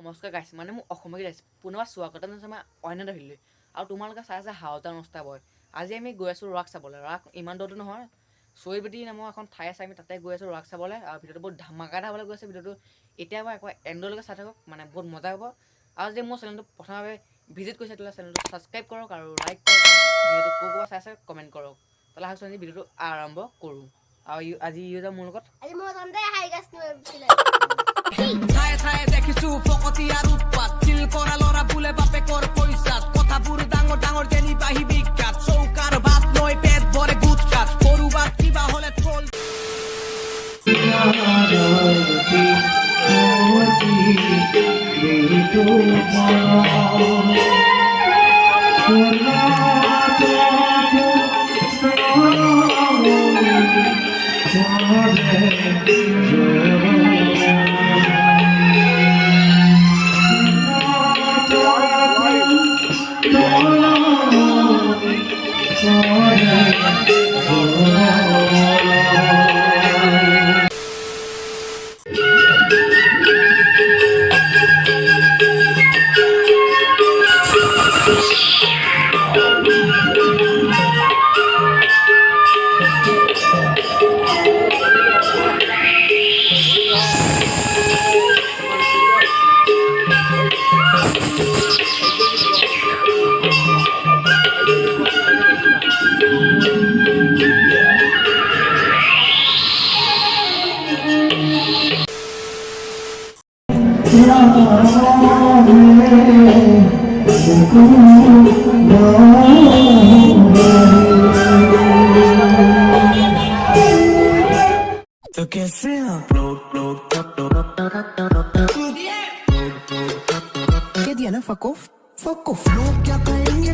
নমস্কাৰ গাইছ মানে মোক অসমীয়া গাইছ পুনৰ স্বাগতম জনাইছোঁ মই অন্য এটা ভিডিঅ'লৈ আৰু তোমালোকে চাই আছে হাউতা নষ্টা বয়। আজি আমি গৈ আছোঁ ৰাস চাবলৈ। ৰাস ইমান দূৰতো নহয়, চৈবতী নামৰ এখন ঠাই আছে, আমি তাতে গৈ আছোঁ ৰাস চাবলৈ। আৰু ভিডিঅ'টো বহুত ধামাকাটা হ'বলৈ গৈ আছে। ভিডিঅ'টো এতিয়া পৰা একবাৰ এণ্ডলৈকে চাই থাকক, মানে বহুত মজা হ'ব। আৰু যদি মোৰ চেনেলটো প্ৰথমভাৱে ভিজিট কৰিছে তেতিয়াহ'লে চেনেলটো ছাবস্ক্ৰাইব কৰক আৰু লাইক কৰক, ভিডিঅ'টো ক'ৰ চাই আছে কমেণ্ট কৰক। তাহলে আহকচোন আজি ভিডিঅ'টো আৰম্ভ কৰোঁ। আৰু আজি ইউজাৰ মোৰ লগত ঠায়ে ঠায়ে দেখিছো ফকতি আৰু উৎপাত চিল কৰা ল'ৰা বোলে বাপেকৰ পইচাত কথাবোৰ ডাঙৰ ডাঙৰ যেনি বাহি বিখ্যাত চৌকাৰ ভাত লৈ পেট ভৰে গোট খাত সৰুবাত কিবা হ'লে থল तो कैसे क्या दिया ना फक ऑफ लोग क्या कहेंगे